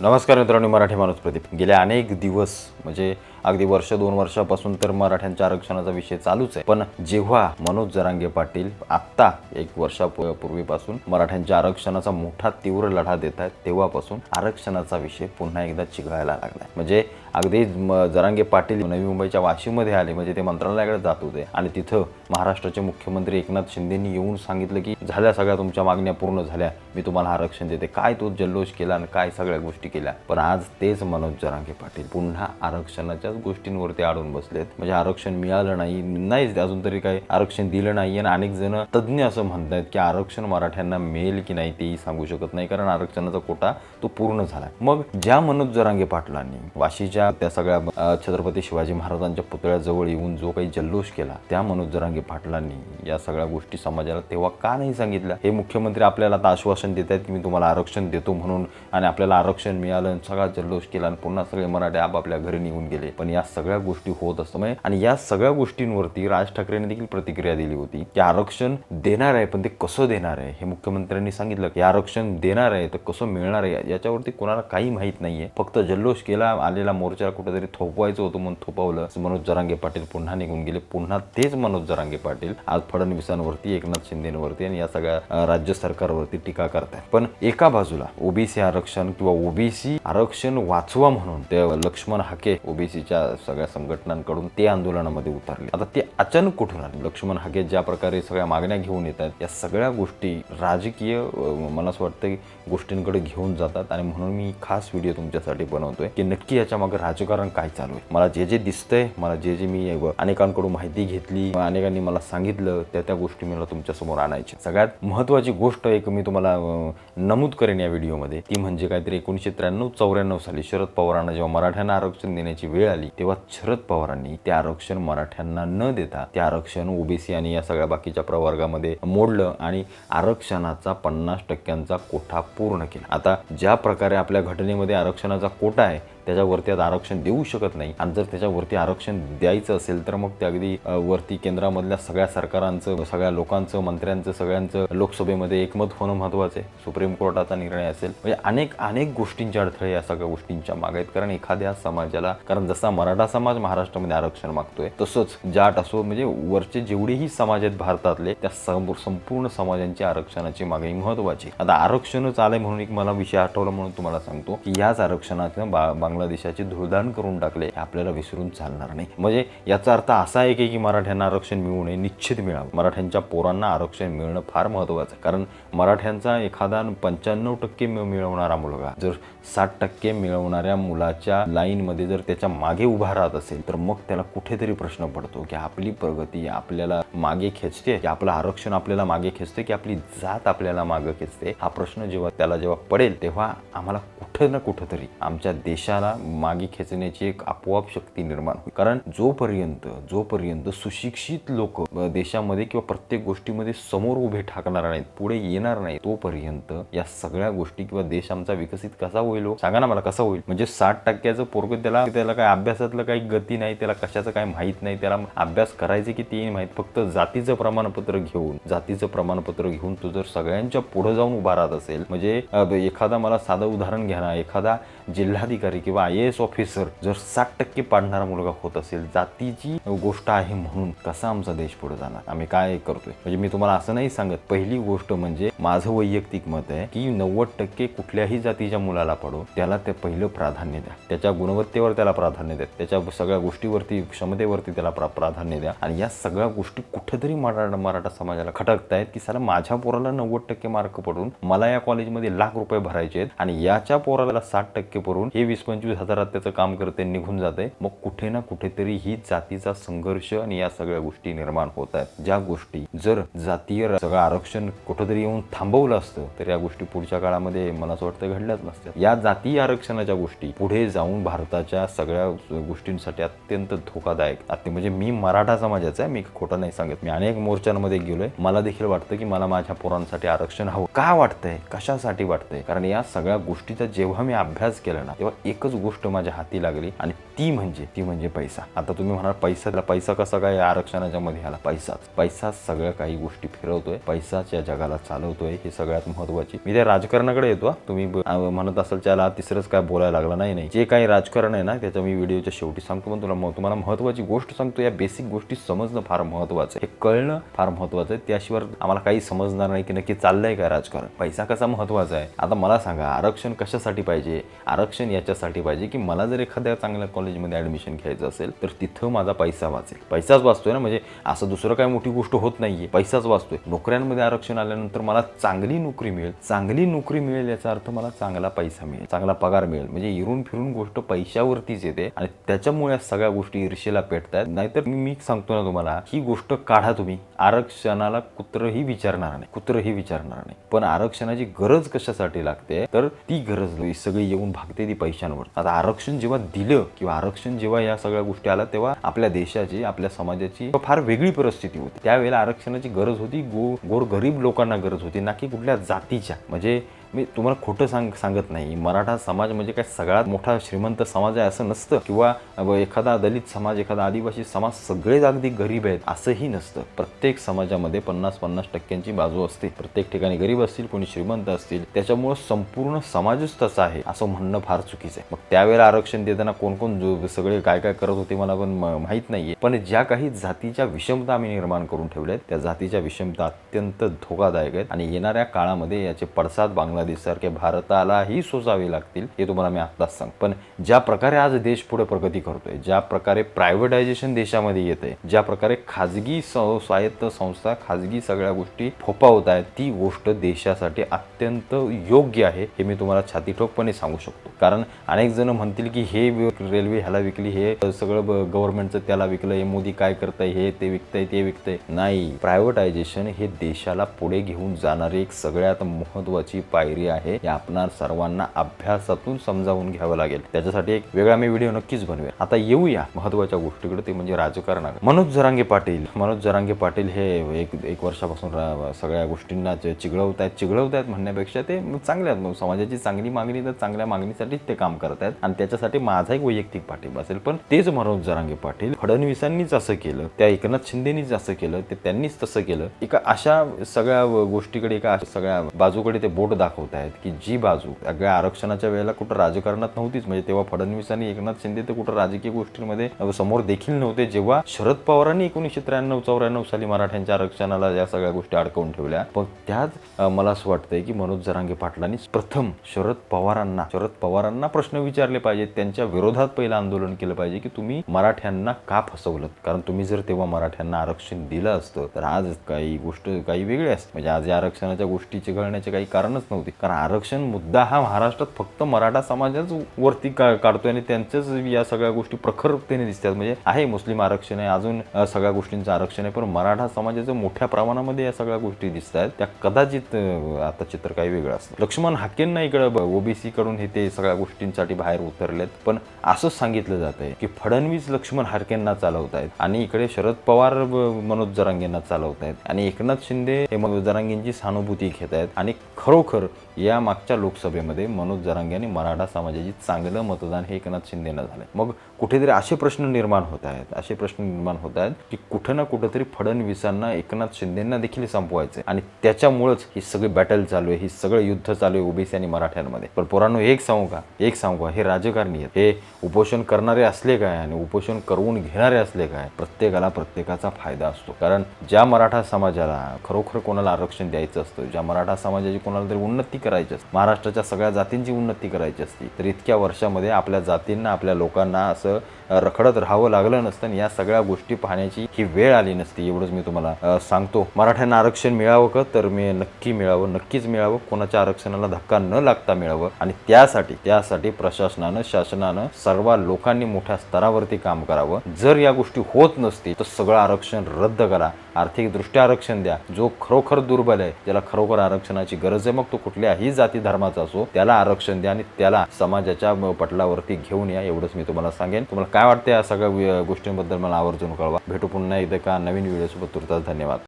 नमस्कार मित्रांनो, मराठी माणूस प्रदीप. गेल्या अनेक दिवस म्हणजे अगदी वर्ष 2 वर्षापासून तर मराठ्यांच्या आरक्षणाचा विषय चालूच आहे. पण जेव्हा मनोज जरांगे पाटील आत्ता 1 वर्षापूर्वीपासून मराठ्यांच्या आरक्षणाचा मोठा तीव्र लढा देत आहेत, तेव्हापासून आरक्षणाचा विषय पुन्हा एकदा चिघळायला लागला. म्हणजे अगदी जरांगे पाटील नवी मुंबईच्या वाशीमध्ये आले, म्हणजे ते मंत्रालयाकडे जात होते आणि तिथं महाराष्ट्राचे मुख्यमंत्री एकनाथ शिंदेंनी येऊन सांगितलं की झाल्या सगळ्या तुमच्या मागण्या पूर्ण झाल्या, मी तुम्हाला आरक्षण देते. काय तो जल्लोष केला आणि काय सगळ्या गोष्टी केल्या. पण आज तेच मनोज जरांगे पाटील पुन्हा आरक्षणाच्याच गोष्टींवरती अडून बसलेत. म्हणजे आरक्षण मिळालं नाही अजून तरी काही आरक्षण दिलं नाही. आणि अनेक जण तज्ज्ञ असं म्हणतात की आरक्षण मराठ्यांना मिळेल की नाही तेही सांगू शकत नाही, कारण आरक्षणाचा कोटा तो पूर्ण झाला. मग ज्या मनोज जरांगे पाटलांनी वाशीच्या त्या सगळ्या छत्रपती शिवाजी महाराजांच्या पुतळ्याजवळ येऊन जो काही जल्लोष केला, त्या मनोज जरांगे पाटलांनी या सगळ्या गोष्टी समाजाला तेव्हा का नाही सांगितल्या? हे मुख्यमंत्री आपल्याला आता आश्वासन देत आहेत की मी तुम्हाला आरक्षण देतो म्हणून, आणि आपल्याला आरक्षण मिळालं, सगळा जल्लोष केला आणि पुन्हा सगळे मराठे आपापल्या घरी निघून गेले. पण या सगळ्या गोष्टी होत असतं. आणि या सगळ्या गोष्टींवरती राज ठाकरेंनी देखील प्रतिक्रिया दिली होती की आरक्षण देणार आहे, पण ते कसं देणार आहे हे मुख्यमंत्र्यांनी सांगितलं की आरक्षण देणार आहे तर कसं मिळणार आहे याच्यावरती कोणाला काही माहीत नाहीये. फक्त जल्लोष केला, आलेला मोर्चा कुठेतरी थोपवायचं होतं म्हणून थोपवलं. मनोज जरांगे पाटील पुन्हा निघून गेले. पुन्हा तेच मनोज जरांगे पाटील आज फडणवीसांवरती, एकनाथ शिंदेवरती आणि या सगळ्या राज्य सरकारवरती टीका करतात. पण एका बाजूला ओबीसी आरक्षण किंवा ओबीसी आरक्षण वाचवा म्हणून ते लक्ष्मण हाके ओबीसीच्या सगळ्या संघटनांकडून ते आंदोलनामध्ये उतरले. आता ते अचानक कुठून आले? लक्ष्मण हाके ज्या प्रकारे सगळ्या मागण्या घेऊन येतात, या सगळ्या गोष्टी राजकीय मला असं वाटतं गोष्टींकडे घेऊन जातात. आणि म्हणून मी खास व्हिडिओ तुमच्यासाठी बनवतोय की नक्की याच्या मागे राजकारण काय चालू आहे. मला जे दिसतंय, मला जे मी अनेकांकडून माहिती घेतली, अनेकांनी मला सांगितलं, त्या गोष्टी मला तुमच्या समोर आणायच्या. सगळ्यात महत्त्वाची गोष्ट एक मी तुम्हाला नमूद करेन या व्हिडिओमध्ये, ती म्हणजे काहीतरी 1993-94 साली शरद पवारांना जेव्हा मराठ्यांना आरक्षण देण्याची वेळ आली, तेव्हा शरद पवारांनी ते आरक्षण मराठ्यांना न देता ते आरक्षण ओबीसी आणि या सगळ्या बाकीच्या प्रवर्गामध्ये मोडलं आणि आरक्षणाचा 50% कोटा पूर्ण केला. आता ज्या प्रकारे आपल्या घटनेमध्ये आरक्षणाचा कोटा आहे त्याच्यावरती आता आरक्षण देऊ शकत नाही, आणि जर त्याच्यावरती आरक्षण द्यायचं असेल तर मग ते अगदी वरती केंद्रामधल्या सगळ्या सरकारांचं, सगळ्या लोकांचं, मंत्र्यांचं, सगळ्यांचं लोकसभेमध्ये एकमत होणं महत्त्वाचं आहे. सुप्रीम कोर्टाचा निर्णय असेल, म्हणजे अनेक गोष्टींचे अडथळे या सगळ्या गोष्टींच्या मागे आहेत. कारण एखाद्या समाजाला, कारण जसा मराठा समाज महाराष्ट्रामध्ये आरक्षण मागतोय, तसंच जाट असो, म्हणजे वरचे जेवढेही समाज आहेत भारतातले, त्या संपूर्ण समाजांची आरक्षणाची मागणी महत्त्वाची. आता आरक्षणच आलंय म्हणून एक मला विषय आठवला म्हणून तुम्हाला सांगतो की याच आरक्षणातनं बांगलादेशाची धुळदाण करून टाकले, हे आपल्याला विसरून चालणार नाही. म्हणजे याचा अर्थ असा आहे की मराठ्यांना आरक्षण मिळू नये, निश्चित मिळावं. मराठ्यांच्या पोरांना आरक्षण मिळणं फार महत्त्वाचं आहे. कारण मराठ्यांचा एखादा 95% मिळवणारा मुलगा जर 60% मिळवणाऱ्या मुलाच्या लाईनमध्ये जर त्याच्या मागे उभा राहत असेल, तर मग त्याला कुठेतरी प्रश्न पडतो की आपली प्रगती आपल्याला मागे खेचते, की आपलं आरक्षण आपल्याला मागे खेचते, की आपली जात आपल्याला मागे खेचते. हा प्रश्न जेव्हा पडेल, तेव्हा आम्हाला कुठं ना कुठंतरी आमच्या देशाला मागे खेचण्याची एक आपोआप शक्ती निर्माण होईल. कारण जोपर्यंत सुशिक्षित लोक देशामध्ये किंवा प्रत्येक गोष्टीमध्ये समोर उभे ठाकणार नाहीत, पुढे येणार नाही, तोपर्यंत या सगळ्या गोष्टी किंवा देश आमचा विकसित कसा होईल? सांगा ना मला, कसा होईल? म्हणजे 60%चं पोरगं, त्याला काय अभ्यासातलं काही गती नाही, त्याला कशाचं काय माहीत नाही, त्याला अभ्यास करायचे की ते माहीत. फक्त जातीचं प्रमाणपत्र घेऊन तो जर सगळ्यांच्या पुढे जाऊन उभा राहत असेल, म्हणजे एखादा, मला साधं उदाहरण घ्या ना, एखादा जिल्हाधिकारी किंवा IAS ऑफिसर जर 60% पाडणारा मुलगा होत असेल, जातीची गोष्ट आहे म्हणून, कसा आमचा देश पुढे जाणार? आम्ही काय करतोय? म्हणजे मी तुम्हाला असं नाही सांगत, पहिली गोष्ट म्हणजे माझं वैयक्तिक मत आहे की 90% कुठल्याही जातीच्या मुलाला पडो, त्याला ते पहिलं प्राधान्य द्या, त्याच्या गुणवत्तेवर त्याला प्राधान्य द्या, त्याच्या सगळ्या गोष्टीवरती, क्षमतेवरती त्याला प्राधान्य द्या. आणि या सगळ्या गोष्टी कुठेतरी मराठा समाजाला खटकतायत की साला माझ्या पोराला 90% मार्क पडून मला या कॉलेजमध्ये लाख रुपये भरायचे आहेत, आणि याच्या पोराला 60% पडून हे 20-25 हजारात त्याचं काम करते, निघून जाते. मग कुठे ना कुठेतरी ही जातीचा संघर्ष आणि या सगळ्या गोष्टी निर्माण होत आहेत, ज्या गोष्टी जर जातीय सगळं आरक्षण कुठेतरी येऊन थांबवलं असतं तर या गोष्टी पुढच्या काळामध्ये मला असं वाटतं घडल्याच नसत्या. या जातीय आरक्षणाच्या गोष्टी पुढे जाऊन भारताच्या सगळ्या गोष्टींसाठी अत्यंत धोकादायक. म्हणजे मी मराठा समाजाचा आहे, मी खोटं नाही सांगत. मी अनेक मोर्चांमध्ये गेलोय, मला देखील वाटतं की मला माझ्या पोरांसाठी आरक्षण हवं. का वाटतंय? कशासाठी वाटतंय? कारण या सगळ्या गोष्टीचा जेव्हा मी अभ्यास केला ना तेव्हा एकच गोष्ट माझ्या हाती लागली आणि ती म्हणजे पैसा. आता तुम्ही म्हणाल पैसा कसा काय आरक्षणाच्या मध्ये आला? पैसा सगळ्या काही गोष्टी फिरवतोय, पैसाच्या जगाला चालवतोय, हे सगळ्यात महत्वाची. मी त्या राजकारणाकडे येतो. तुम्ही म्हणत असाल त्याला तिसरंच काय बोलायला लागला. नाही, जे काही राजकारण आहे ना त्याचं मी व्हिडिओच्या शेवटी सांगतो, पण तुम्हाला महत्वाची गोष्ट सांगतो. या बेसिक गोष्टी समजणं फार महत्वाचं आहे, हे कळणं फार महत्वाचं आहे. त्याशिवाय आम्हाला काही समजणार नाही की नक्की चाललंय काय राजकारण. पैसा कसा महत्वाचा आहे? आता मला सांगा, आरक्षण कशासाठी पाहिजे? आरक्षण याच्यासाठी पाहिजे की मला जर एखाद्या चांगल्या कॉलेजमध्ये ॲडमिशन घ्यायचं असेल तर तिथं माझा पैसा वाचेल. पैसाच वाचतोय ना, म्हणजे असं दुसरं काय मोठी गोष्ट होत नाहीये, पैसाच वाचतोय. नोकऱ्यांमध्ये आरक्षण आल्यानंतर मला चांगली नोकरी मिळेल याचा अर्थ मला चांगला पैसा मिळेल, चांगला पगार मिळेल. म्हणजे इरून फिरून गोष्ट पैशावरतीच येते आणि त्याच्यामुळे सगळ्या गोष्टी ईर्षेला पेटतात. नाहीतर मी सांगतो ना तुम्हाला, ही गोष्ट काढा तुम्ही. आरक्षणाला कुत्रही विचारणार नाही. पण आरक्षणाची गरज कशासाठी लागते तर ती गरज सगळी येऊन भागते ती पैशांवर. आता आरक्षण जेव्हा दिलं किंवा आरक्षण जेव्हा या सगळ्या गोष्टी आल्या तेव्हा आपल्या देशाची, आपल्या समाजाची फार वेगळी परिस्थिती होती. त्यावेळेला आरक्षणाची गरज होती गोरगरीब लोकांना गरज होती, ना की कुठल्या जातीच्या. म्हणजे मी तुम्हाला खोटं सांगत नाही, मराठा समाज म्हणजे काय सगळ्यात मोठा श्रीमंत समाज आहे असं नसतं, किंवा एखादा दलित समाज, एखादा आदिवासी समाज सगळेच अगदी गरीब आहेत असंही नसतं. प्रत्येक समाजामध्ये 50-50% बाजू असते. प्रत्येक ठिकाणी गरीब असतील, कोणी श्रीमंत असतील. त्याच्यामुळे संपूर्ण समाजच तसा आहे असं म्हणणं फार चुकीचं आहे. मग त्यावेळेला आरक्षण देताना कोण सगळे काय करत होते मला पण माहीत नाहीये. पण ज्या काही जातीच्या विषमता आम्ही निर्माण करून ठेवल्यात त्या जातीच्या विषमता अत्यंत धोकादायक आहेत आणि येणाऱ्या काळामध्ये याचे पडसाद बांगलादेशसारख्या भारतालाही सोसावे लागतील, हे तुम्हाला मी आत्ताच सांग. पण ज्या प्रकारे आज देश पुढे प्रगती करतोय, ज्या प्रकारे प्रायव्हेटायझेशन देशामध्ये येतंय, ज्या प्रकारे खाजगी स्वायत्त संस्था, खाजगी सगळ्या गोष्टी फोपावत आहेत, ती गोष्ट देशासाठी अत्यंत योग्य आहे हे मी तुम्हाला छातीठोकपणे सांगू शकतो. कारण अनेक जण म्हणतील की हे रेल्वे ह्याला विकली, हे सगळं गव्हर्नमेंटचं त्याला विकलं, हे मोदी काय करतंय, हे ते विकतंय. नाही, प्रायव्हेटायझेशन हे देशाला पुढे घेऊन जाणारी एक सगळ्यात महत्वाची पायरी आहे. हे आपणास सर्वांना अभ्यासातून समजावून घ्यावं लागेल. त्याच्यासाठी एक वेगळा मी व्हिडिओ नक्कीच बनवेल. आता येऊया महत्वाच्या गोष्टीकडे, ते म्हणजे राजकारणाकडे. मनोज जरांगे पाटील हे एक वर्षापासून सगळ्या गोष्टींना चिघळवत आहेत म्हणण्यापेक्षा ते चांगल्या समाजाची चांगली मागणी, तर चांगल्या मागणीसाठीच ते काम करत आहेत आणि त्याच्यासाठी माझा एक वैयक्तिक पाठिंबा असेल. पण तेच मनोज जरांगे पाटील फडणवीसांनीच असं केलं, त्या एकनाथ शिंदेनीच असं केलं, ते त्यांनीच तसं केलं. एका अशा सगळ्या गोष्टीकडे, एका सगळ्या बाजूकडे ते बोट दाखवत आहेत की जी बाजू सगळ्या आरक्षणाच्या वेळेला कुठं राजकारणात नव्हतीच. म्हणजे तेव्हा फडणवीस आणि एकनाथ शिंदे तर कुठं राजकीय गोष्टींमध्ये समोर देखील नव्हते. जेव्हा शरद पवारांनी 1993-94 साली मराठ्यांच्या आरक्षणाला या सगळ्या गोष्टी अडकवून ठेवल्या, पण त्यात मला असं वाटतंय की मनोज जरांगे पाटलांनी प्रथम शरद पवारांना प्रश्न विचारले पाहिजेत. त्यांच्या विरोधात पहिलं आंदोलन केलं पाहिजे की तुम्ही मराठ्यांना का फसवलं. कारण तुम्ही जर तेव्हा मराठ्यांना आरक्षण दिलं असतं तर आज काही वेगळी असते. म्हणजे आज या आरक्षणाच्या गोष्टी चिघळण्याचे काही कारणच नव्हते. कारण आरक्षण मुद्दा हा महाराष्ट्रात फक्त मराठा समाजाच वरती काढतोय आणि त्यांच्याच या सगळ्या गोष्टी प्रखरतेने दिसतात. म्हणजे आहे मुस्लिम आरक्षण आहे, अजून सगळ्या गोष्टींचं आरक्षण आहे, पण मराठा समाजाचं मोठ्या प्रमाणामध्ये या सगळ्या गोष्टी दिसत आहेत. त्या कदाचित आता चित्र काही वेगळं असतं. लक्ष्मण हाकेंना इकडे ओबीसी कडून हे ते सगळ्या गोष्टींसाठी बाहेर उतरलेत. पण असंच सांगितलं जात आहे की फडणवीस लक्ष्मण हाकेंना चालवत आहेत आणि इकडे शरद पवार मनोज जरांगेंना चालवत आहेत आणि एकनाथ शिंदे हे मनोज जरांगेंची सहानुभूती घेत आहेत. आणि खरोखर या मागच्या लोकसभेमध्ये मनोज जरांगे आणि मराठा समाजाची चांगलं मतदान हे एकनाथ शिंदेनं झालं. मग कुठेतरी असे प्रश्न निर्माण होत आहेत की कुठं ना कुठंतरी फडणवीसांना, एकनाथ शिंदेंना देखील संपवायचं आणि त्याच्यामुळेच ही सगळी बॅटल चालू आहे, ही सगळं युद्ध चालू आहे ओबीसी आणि मराठ्यांमध्ये. पण पोरांनो, एक सांगू का, हे राजकारणी आहेत. हे उपोषण करणारे असले काय आणि उपोषण करवून घेणारे असले काय, प्रत्येकाला प्रत्येकाचा फायदा असतो. कारण ज्या मराठा समाजाला खरोखर कोणाला आरक्षण द्यायचं असतं, ज्या मराठा समाजाची कोणाला तरी उन्नती करायची असते, महाराष्ट्राच्या सगळ्या जातींची उन्नती करायची असते, तर इतक्या वर्षामध्ये आपल्या जातींना, आपल्या लोकांना असं रखडत राहावं लागलं नसतं आणि या सगळ्या गोष्टी पाहण्याची ही वेळ आली नसती. एवढंच मी तुम्हाला सांगतो. मराठ्यांना आरक्षण मिळावं का, तर मी नक्कीच मिळावं. कोणाच्या आरक्षणाला धक्का न लागता मिळावं आणि त्यासाठी प्रशासनानं, शासनानं, सर्व लोकांनी मोठ्या स्तरावरती काम करावं. जर या गोष्टी होत नसतील तर सगळं आरक्षण रद्द करा, आर्थिकदृष्ट्या आरक्षण द्या. जो खरोखर दुर्बल आहे, ज्याला खरोखर आरक्षणाची गरज आहे, मग तो कुठल्याही जाती धर्माचा असो, त्याला आरक्षण द्या आणि त्याला समाजाच्या पटलावरती घेऊन या. एवढंच मी तुम्हाला सांगेन. तुम्हाला काय वाटतं या सगळ्या गोष्टींबद्दल मला आवर्जून कळवा. भेटू पुन्हा एकदा का नवीन व्हिडिओसोबत. तुर्तास धन्यवाद.